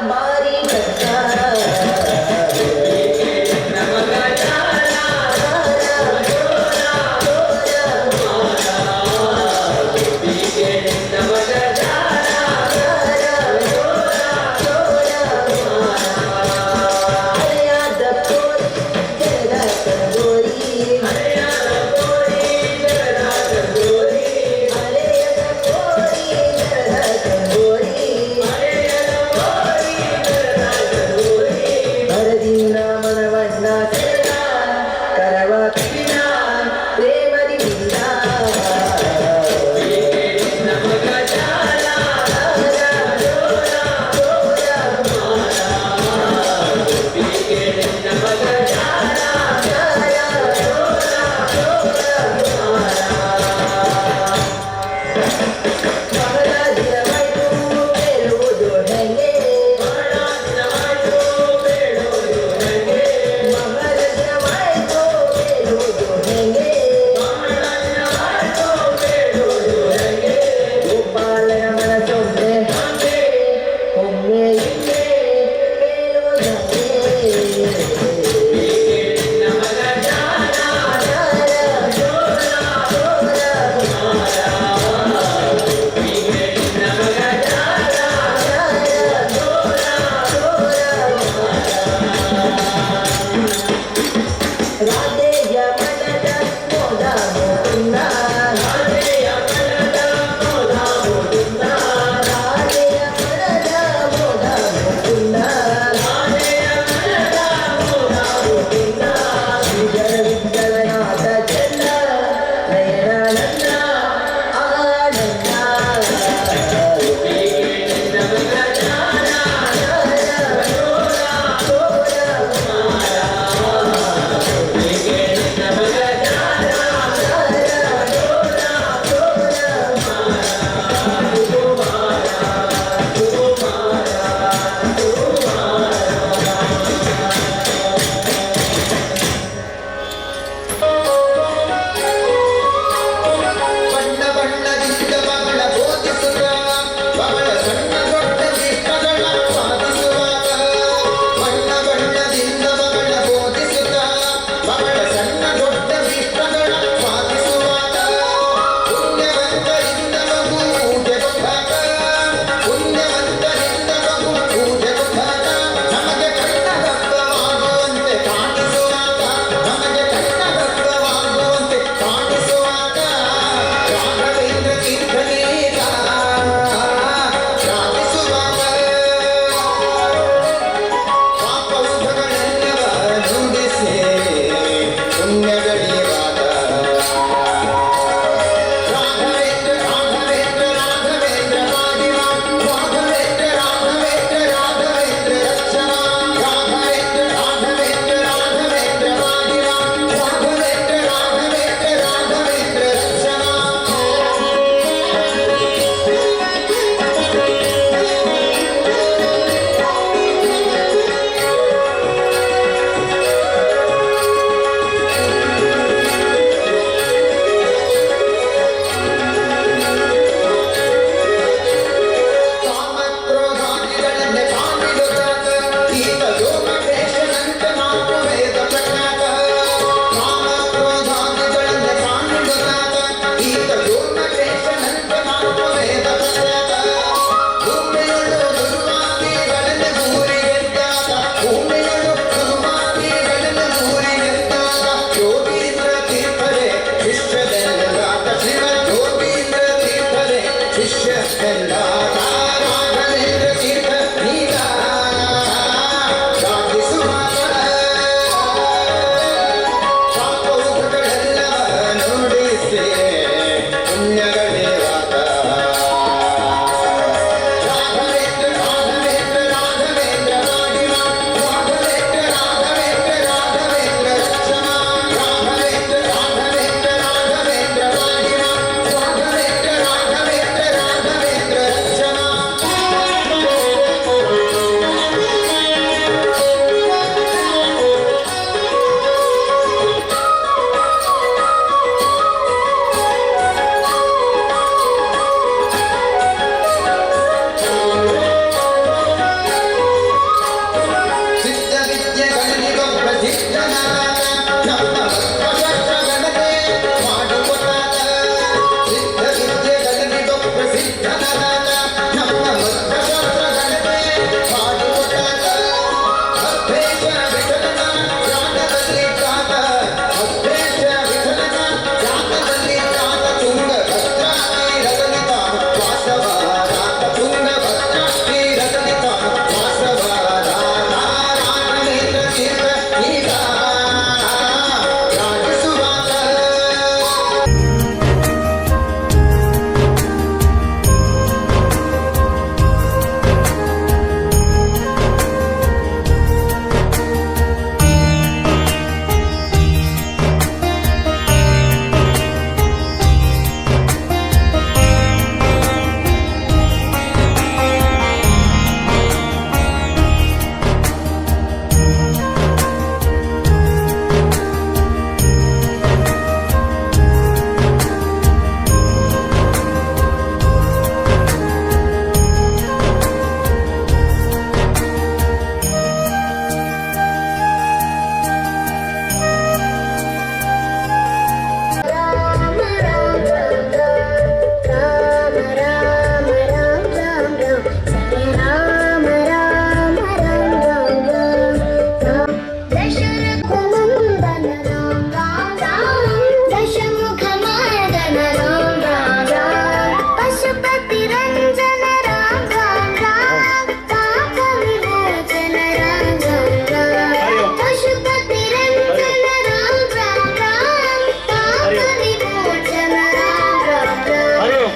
ಮಾರಿ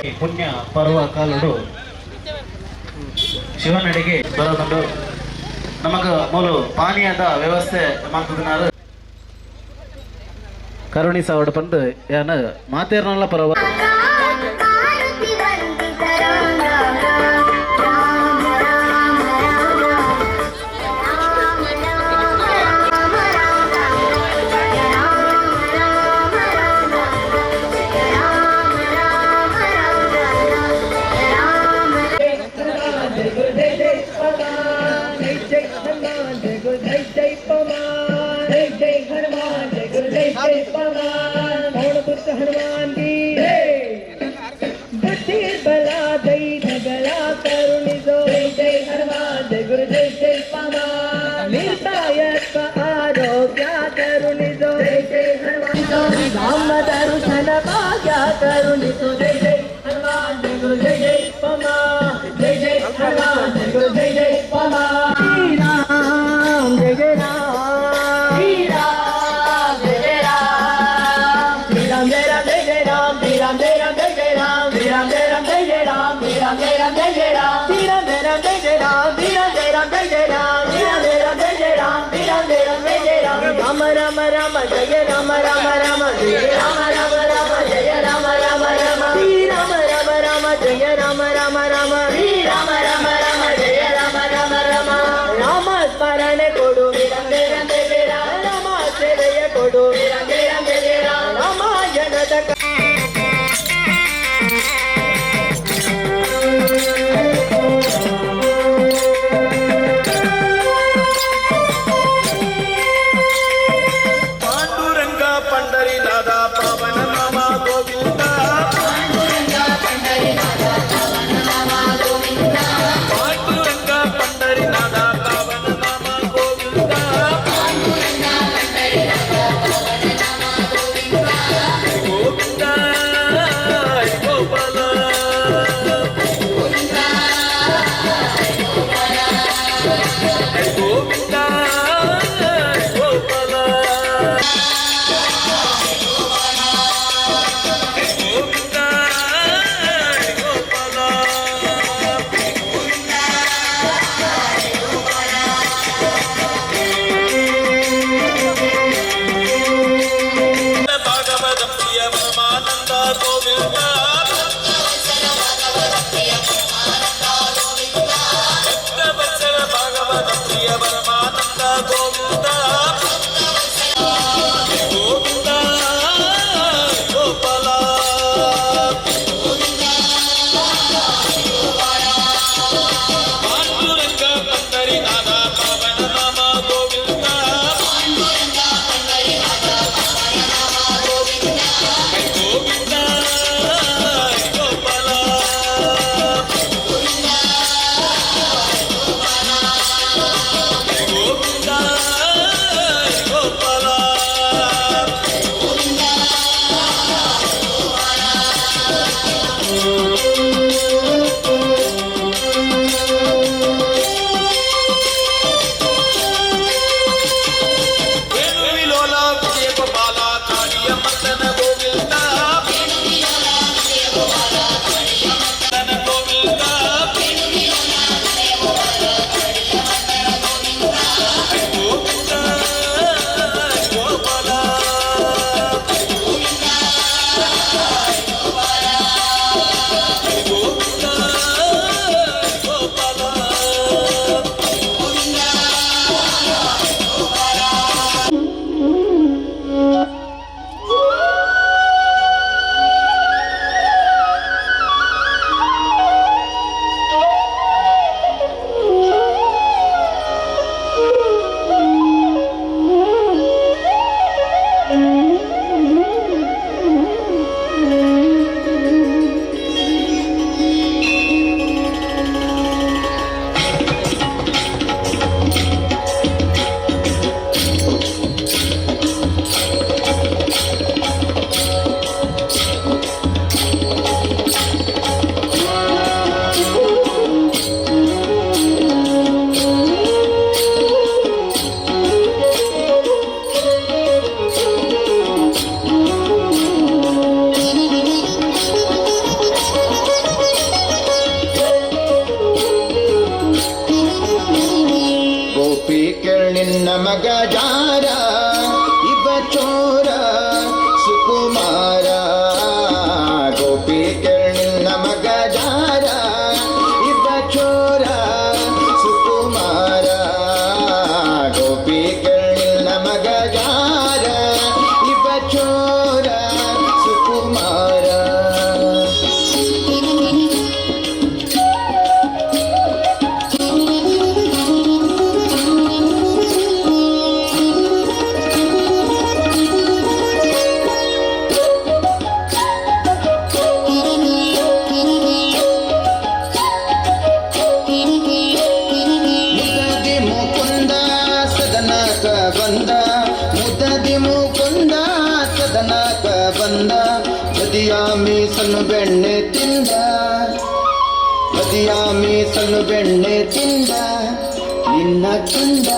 ಈ ಪುಣ್ಯ ಪರ್ವ ಕಾಲುಡು ಶಿವನಡಿಗೆ ಬರೋದುಂಡು ನಮಗ ಮೂಲು ಪಾನೀಯದ ವ್ಯವಸ್ಥೆ ಮಾಡ್ತಿದ್ದಾರೆ ಕರುಣಿ ಸಾವಡ್ ಪಂಡು ಯಾನ ಮಾತೇರ್ನಲ್ಲ ಪರವ हनुमान की बुद्धि बला दई झगड़ा करुणी दो जय हनुमान जय गुरु जय जय पमान निर्भयत्व आरोग्य करुणी दो जय जय हनुमान दो राम दर्शन भाग्य करुणी दो जय जय हनुमान जय गुरु जय जय पमान जय जय हनुमान जय गुरु जय जय पमान श्री राम जय जय राम श्री राम जय जय राम श्री राम जय राम जय जय राम श्री राम जय राम जय जय राम श्री राम जय राम जय जय राम श्री राम जय राम जय जय राम श्री राम जय राम जय जय राम श्री राम जय राम जय जय राम श्री राम जय राम जय जय राम श्री राम जय राम जय जय राम राम राम राम जय राम राम राम जय राम राम राम जय राम राम राम श्री राम राम राम जय राम राम राम श्री राम राम राम जय राम राम राम राम स्मरण कोडु राम जय राम जय जय राम राम सेवय कोडु राम जय राम जय जय राम राम जनद ಪಾಂಡುರಂಗ ಪಂಡರಿನಾದ ಪಾವನ ನಾಮ ಗೋವಿಂದ ಪಾಂಡುರಂಗ ಪಂಡರಿನಾದ ಪಾವನ ನಾಮ ಮಗ ಜಾರ ಇವ ಚೋರ ಸುಕುಮಾರ ಗೋಪಿ ಕೇಳಿನ ಮಗ ಜಾರ ಇವ ಚೋರ ಸುಕುಮಾರ ಗೋಪಿ ಕೇಳಿನ ಮಗ ಜಾರ ಇವ ಚೋರ ಸುಕುಮಾರ ಮುದದಿ ಮುಕುಂದ ಸದನಕ ಬಂದ ಮುದದಿ ಮುಕುಂದ ಸದನಕ ಬಂದ ಬದಿಯ ಮೀಸಲು ಬೆಣ್ಣೆ ತಿಂದ ಬದಿಯ ಮೀಸಲು ಬೆಣ್ಣೆ ತಿಂದ ನಿನ್ನ ಚಂದ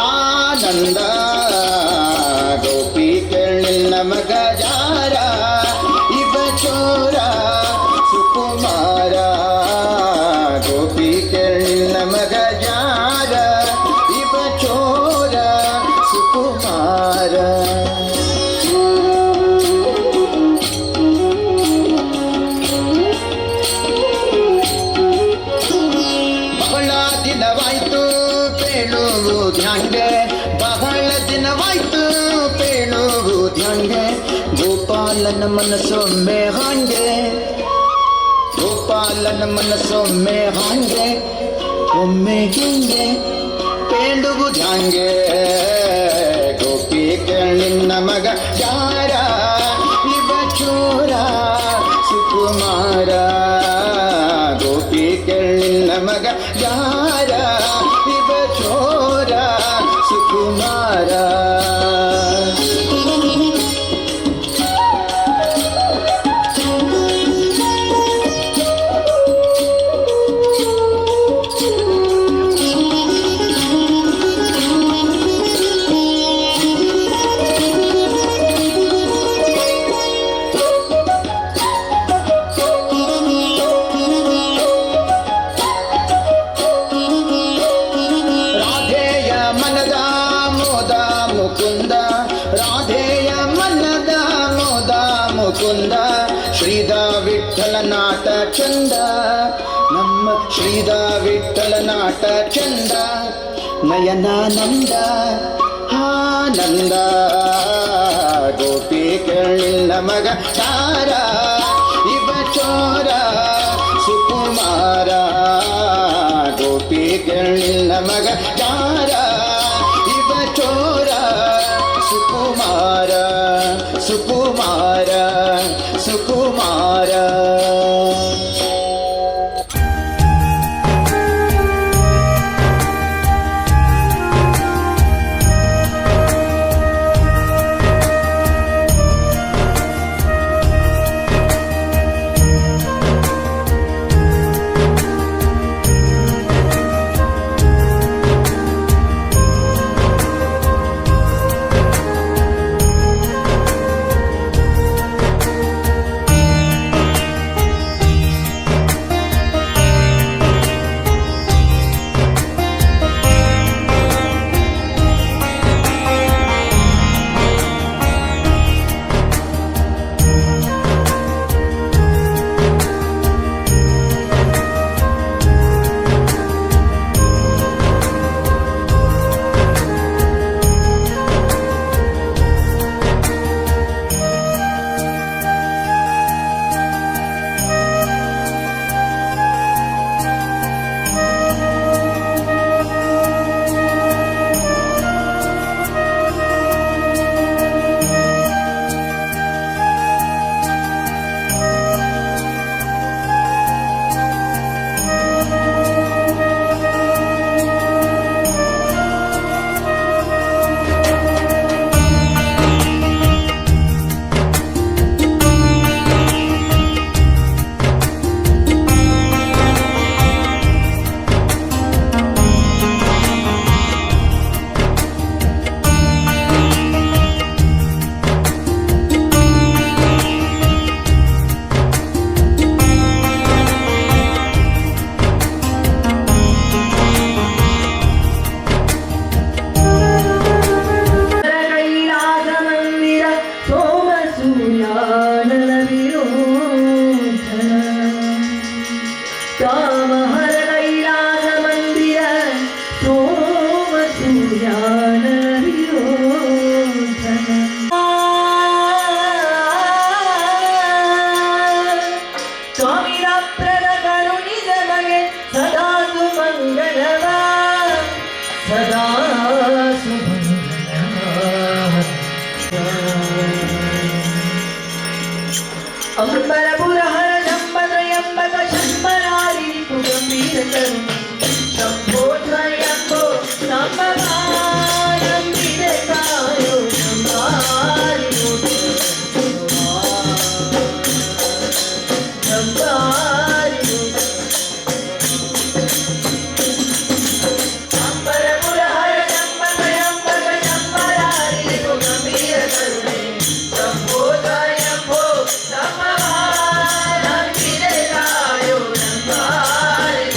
ಆನಂದ ಗೋಪಿ ಕೇಳಿನ ಮಗ ಜಾರ ಇವ ಚೋರ ಸುಕುಮಾರ ಗೋಪಿ ಕೇಳಿನ ಮಗ ಜಾರ ಇವ ಚೋರ ಸುಕುಮಾರ ಬಹಳ ದಿನವಾಯ್ತು ಪೇಳುವುದ್ಯಾಂಗೆ ಬಹಳ ದಿನವಾಯ್ತು ಪೇಳುವುದ್ಯಾಂಗೆ ಗೋಪಾಲನ ಮನಸ್ಸೊಮ್ಮೆ ಹಾಂಗೆ ಗೋಪಾಲನ ಮನಸ್ಸೊಮ್ಮೆ ಹಾಂಗೆ ಒಮ್ಮೆ ಹಿಂಗೆ ಪೇಳುವುದ್ಯಾಂಗೆ ಗೋಪಿ ಕೇಳಿನ ಮಗ ಯಾರ ಇವ ಚೋರ ಸುಕುಮಾರ ಗೋಪಿ ಕೇಳಿನ ಮಗ ಯಾರ ಇವ ಚೋರ ಸುಕುಮಾರ ರಾಧೆಯ ಮನದ ಮೋದ ಮುಕುಂದ ರಾಧೆಯ ಮನದ ಮೋದ ಮುಕುಂದ ಶ್ರೀದ ವಿಠಲ ನಾಟ ಚಂದ ನಮ್ಮ ಶ್ರೀದ ವಿಠಲ ನಾಟ ಚಂದ ನಯನಾನಂದ ಆನಂದ ಗೋಪಿ ಕೇಳಿನ ಮಗ ತಾರ ಇವ ಚೋರ ಸುಕುಮಾರ ಗೋಪಿ ಕೇಳಿನ ಮಗ ಯಾರ ಇವ ಚೋರ ಸುಕುಮಾರ ಸುಕುಮಾರ ಸುಕುಮಾರ ಸ್ವಾಮಿರಾಪ್ರದ ಕರುಣಿದ ಮಗೆ ಸದಾ ಸುಮಂಗಳವ ಸದಾ ಅಂಬರಪುರ ಹರ ಜಂಬದ ಎಂಬಕ ಶಂಬರಾರಿ ಗಂಭೀರ ಕರುಣಿ ಶಂಭೋ ತ್ರಯಂಬೋ ನಂಬಮಾನಂಬಿದೆ ಕಾಯೋ ಶಂಭಾರಿ ಶಂಭಾರಿ ಅಂಬರಪುರ ಹರ ಜಂಬದ ಎಂಬಕ ಶಂಬರಾರಿ ಗಂಭೀರ ಕರುಣಿ ಶಂಭೋ ತ್ರಯಂಬೋ ನಂಬಮಾನಂಬಿದೆ ಕಾಯೋ ಶಂಭಾರಿ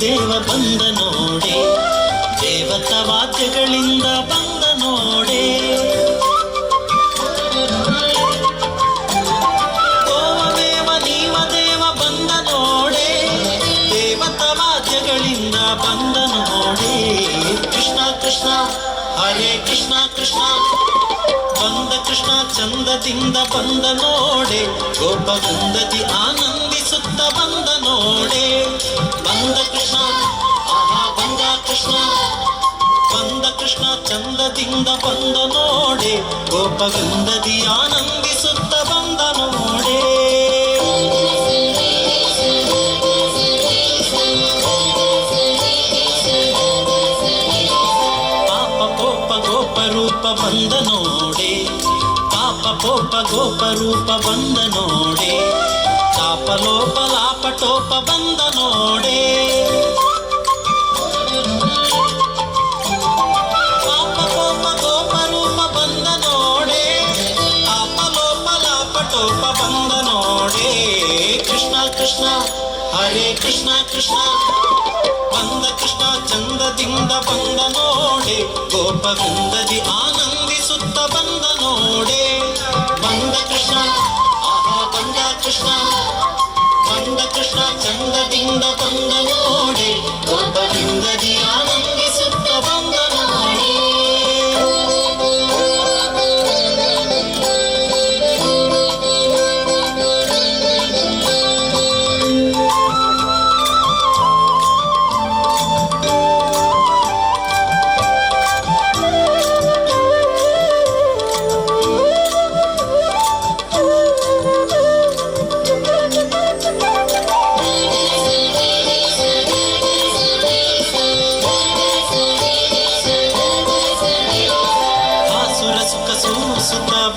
ದೇವ ಬಂದ ನೋಡೆ, ದೇವತ ವಾದ್ಯಗಳಿಂದ ಬಂದ ನೋಡೆ. ಓಮೇವ ನೀವ ದೇವ ಬಂದ ನೋಡೆ, ದೇವತ ವಾದ್ಯಗಳಿಂದ ಬಂದ ನೋಡೆ. ಕೃಷ್ಣ ಕೃಷ್ಣ ಹರೇ ಕೃಷ್ಣ ಕೃಷ್ಣ ಬಂದ ಕೃಷ್ಣ ಚಂದದಿಂದ ಬಂದ ನೋಡೆ. ಗೋಪವೃಂದದಿ ಆನಂದಿಸುತ್ತ ಬಂದ ನೋಡೆ. ಬಂದ ಕೃಷ್ಣ ಆಹಾ ಬಂದ ಕೃಷ್ಣ, ಬಂದ ಕೃಷ್ಣ ಚಂದದಿಂದ ಬಂದ ನೋಡೆ. ಗೋಪವೃಂದದಿ ಆನಂದಿಸುತ್ತ ಬಂದ ನೋಡೆ. ಪಾಪ ಕೋಪ ಗೋಪ ರೂಪ ಬಂದ ನೋಡೆ, ಪಾಪ ಕೋಪ ಗೋಪ ರೂಪ ಬಂದ ನೋಡೆ. ತಾಪ ಲೋಪ ಲಾಪ ಟೋಪ ಬಂದ ನೋಡೆ. ಪಾಪ ಕೋಪ ಗೋಪ ರೂಪ ಬಂದ ನೋಡೆ, ತಾಪ ಲೋಪ ಲಾಪ ಟೋಪ ಬಂದ ನೋಡೆ. ಕೃಷ್ಣ ಕೃಷ್ಣ ಹರೇ ಕೃಷ್ಣ ಕೃಷ್ಣ ಬಂದ ಕೃಷ್ಣ ಚಂದದಿಂದ ಬಂದ ನೋಡೆ. ಗೋಪವೃಂದದಿ ಆನಂದಿಸುತ್ತ ಬಂದ ನೋಡೆ. ಬಂದ ಕೃಷ್ಣ ಆಹಾ ಬಂದ ಕೃಷ್ಣ, ಬಂದ ಕೃಷ್ಣ ಚಂದದಿಂದ ಬಂದ ನೋಡೆ. ಗೋಪವೃಂದದಿ ಆನಂದಿಸುತ್ತ ಬಂದ ನೋಡೆ.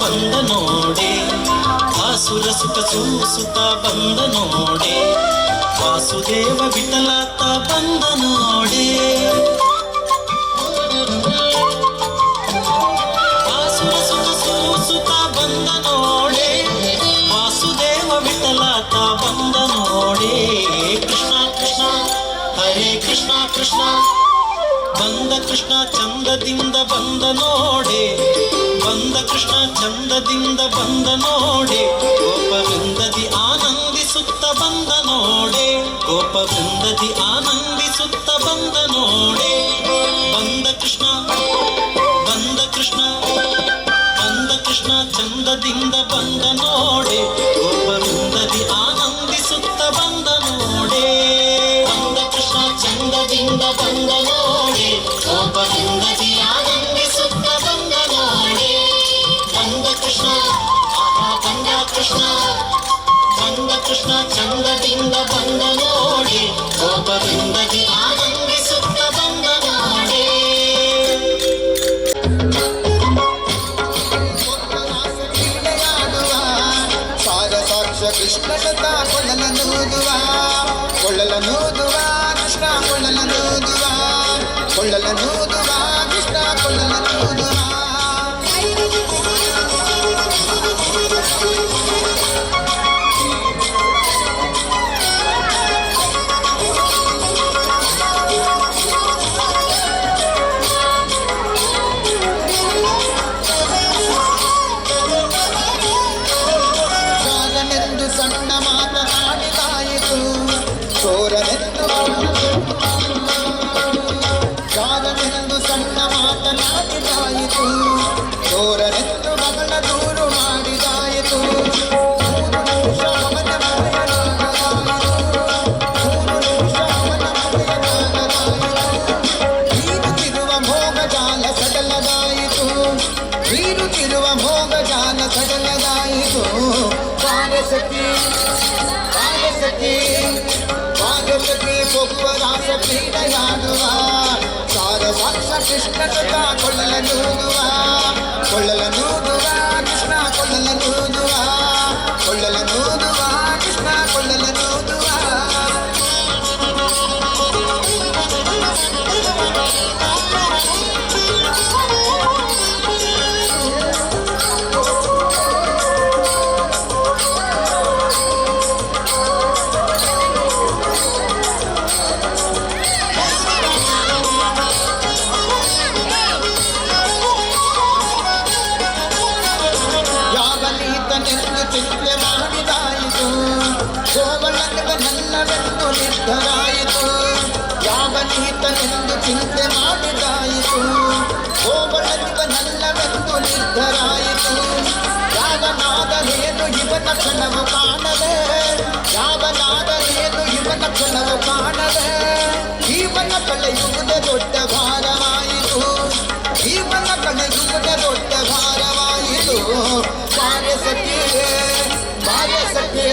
ಬಂದ ನೋಡೆ, ಆಸುರ ಸುಖ ಸೂಸುತ್ತ ಬಂದ ನೋಡೆ. ವಾಸುದೇವ ವಿಠಲಾತ ಬಂದ ನೋಡೆ. ಆಸುರ ಸುಖ ಸೂಸುತ್ತ ಬಂದ ನೋಡೆ. ವಾಸುದೇವ ವಿಠಲಾತ ಸುತ್ತ ಬಂದ ನೋಡೆ ಕೃಷ್ಣ ಕೃಷ್ಣ ಹರೇ ಕೃಷ್ಣ ಕೃಷ್ಣ ಬಂದ ಕೃಷ್ಣ ಚಂದದಿಂದ ಬಂದ ನೋಡೆ ಬಂದ ಕೃಷ್ಣ ಚಂದದಿಂದ ಬಂದ ನೋಡೆ ಗೋಪವೃಂದದಿ ಆನಂದಿಸುತ್ತ ಬಂದ ನೋಡೆ ಗೋಪವೃಂದದಿ ಆನಂದಿಸುತ್ತ ಬಂದ ನೋಡೆ ಬಂದ ಕೃಷ್ಣ ಬಂದ ಕೃಷ್ಣ ಬಂದ ಕೃಷ್ಣ ಚಂದದಿಂದ ಬಂದ ನೋಡೆ ಗೋಪವೃಂದದಿ ಆನಂದಿಸುತ್ತ ಬಂದ ನೋಡೆ ಬಂದ ಕೃಷ್ಣ ಚಂದದಿಂದ ಬಂದ ನೋಡೆ ಗೋಪವೃಂದದಿ ಆನಂದಿಸುತ್ತ ಬಂದ ನೋಡೆ ಬಂದ ಕೃಷ್ಣ ಆಹಾ ಬಂದ ಕೃಷ್ಣ ಬಂದ ಕೃಷ್ಣ ಚಂದದಿಂದ ಬಂದ ನೋಡೆ ಗೋಪವೃಂದದಿ ಆನಂದಿಸುತ್ತ ಬಂದ ನೋಡೆ ಸಾರಸಾಕ್ಷ ಕೃಷ್ಣನ ಕೊಳ್ಳಲನೂದುವ ಕೊಳ್ಳಲನೂದುವ ಕೃಷ್ಣ ಕೊಳ್ಳಲನೂದುವ ಕೊಳ್ಳಲನೂದುವ ಕೃಷ್ಣ ಕೊಳ್ಳಲನೂದುವ ಜಾಗನೆಂದು ಸಣ್ಣ ಮಾತನಾಡಿದಾಯಿತು ಚೋರನೆಂದು ಜಾಗನೆಂದು ಸಣ್ಣ ಮಾತನಾಡಿದಾಯಿತು ಚೋರನೆಂದು ಮಗಳ ದೂರು ಮಾಡಿದಾಯಿತು ಮೂರು ನಿಮಿಷ ಅವನ ಬೀರುತ್ತಿರುವ ಭೋಗ ಜಾಲ ಸಡಲದಾಯಿತು ಬೀರುತ್ತಿರುವ ಭೋಗ ಜಾಲ ಸಡಲದಾಯಿತು ಪಾರಸತಿ ಪಾರಸತಿ ಪಾರಸತಿ ಕೊಪ್ಪರಾಸ ಕ್ರೀಡೆಯಾಡುವ ಸಾರಸಾಕ್ಷ ಕೃಷ್ಣನ ಕೊಳ್ಳಲನೂದುವ ಕೊಳ್ಳಲನೂದುವ ಕೃಷ್ಣ ಕೊಳ್ಳಲನೂದುವ ಕೊಳ್ಳಲನೂದುವ ಕೃಷ್ಣ ಕೊಳ್ಳಲನೂದುವ ಯಾವನೀತನೆಂದು ಚಿಂತೆ ಮಾಡಿದಾಯಿತು ಗೋವಲನ್ನೆಲ್ಲವೆಂದು ನಿರ್ಧರಾಯಿತು ಯಾವನೀತನೆಂದು ಚಿಂತೆ ಮಾಡಿದಾಯಿತು ಗೋವಲನ್ನೆಲ್ಲವೆಂದು ನಿರ್ಧರಾಯಿತು ಯಾವನಾದರೇನು ಇವನ ಕ್ಷಣವು ಕಾಣದೆ ಯಾವನಾದರೇನು ಇವನ ಕ್ಷಣವು ಕಾಣದೆ ಜೀವನ ಕಳೆಯುವುದೇ ದೊಡ್ಡ ಭಾರವಾಯಿತು ಜೀವನ ಕಳೆಯುವುದೇ ದೊಡ್ಡ ಭಾರವಾಯಿತು ಬಾರ್ಯಸಖಿ ಬಾರ್ಯಸಖಿ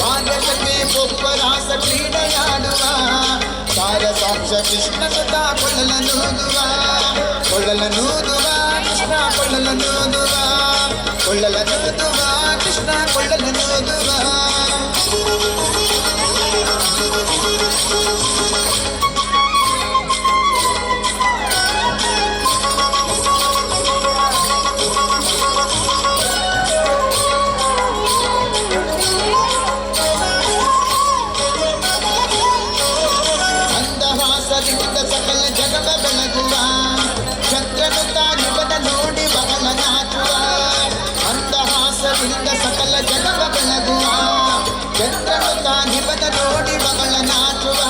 ಬಾರ್ಯಸಖಿ ಕೊಪ್ಪರಾಸ ಕ್ರೀಡೆಯಾಡುವ ಸಾರಸಾಕ್ಷ ಕೃಷ್ಣನ ಕೊಳ್ಳಲನೂದುವ ಕೊಳ್ಳಲನೂದುವ ಕೃಷ್ಣ ಕೊಳ್ಳಲನೂದುವ ಕೊಳ್ಳಲನೂದುವ ಕೃಷ್ಣ ಕೊಳ್ಳಲನೂದುವ ಮಂದಹಾಸದಿಂದ ಸಕಲ ಜಗವ ಬೆಳಗುವ ಚಂದ್ರನು ತಾನಿವನ ನೋಡಿ ಬಹಳ ನಾಚುವ ಮಂದಹಾಸದಿಂದ ಸಕಲ ಜಗವ ಬೆಳಗುವ ಚಂದ್ರನು ತಾನಿವನ ನೋಡಿ ಬಹಳ ನಾಚುವ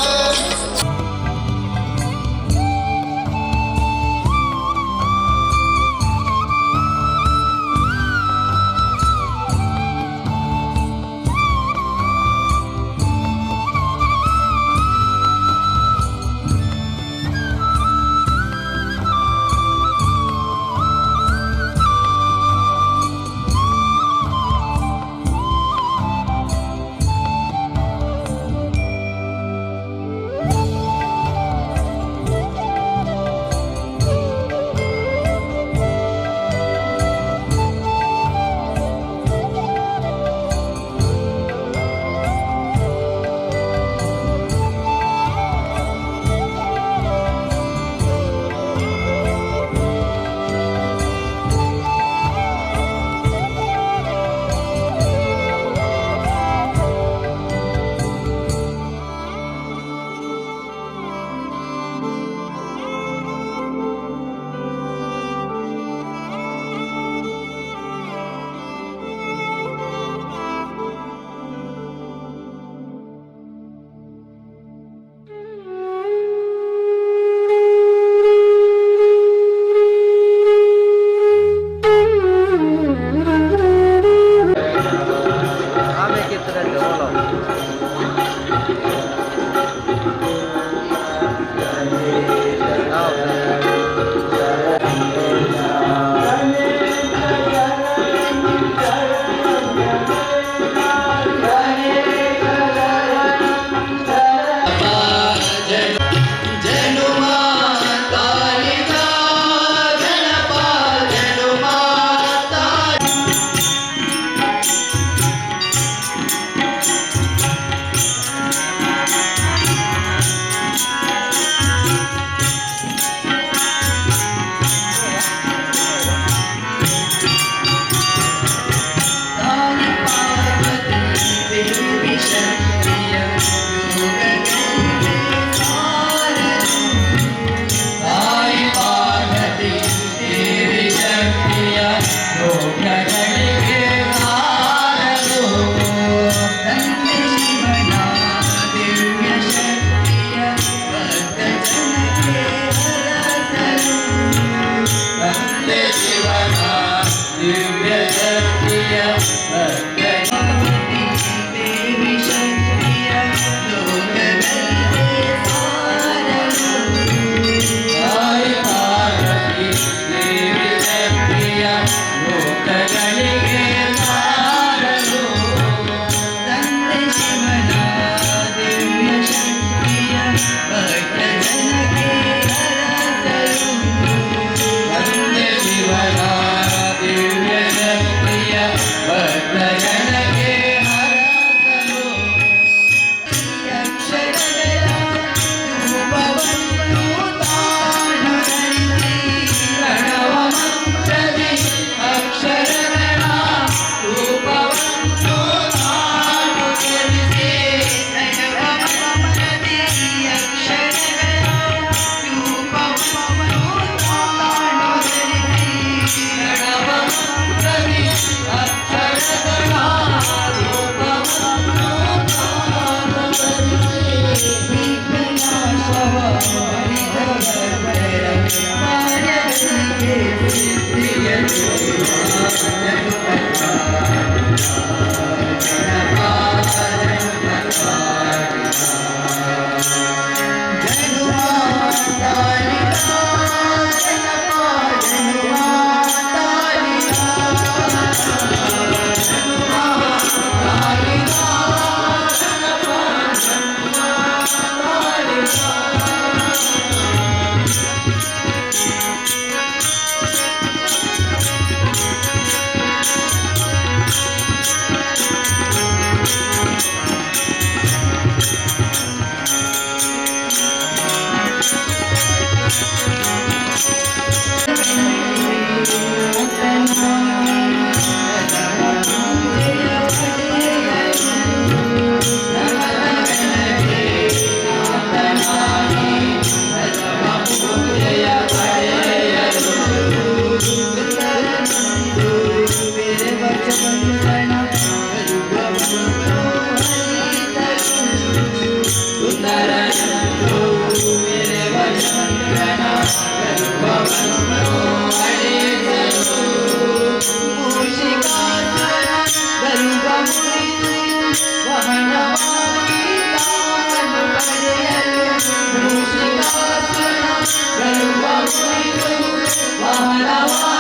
ವಾಹನವಾ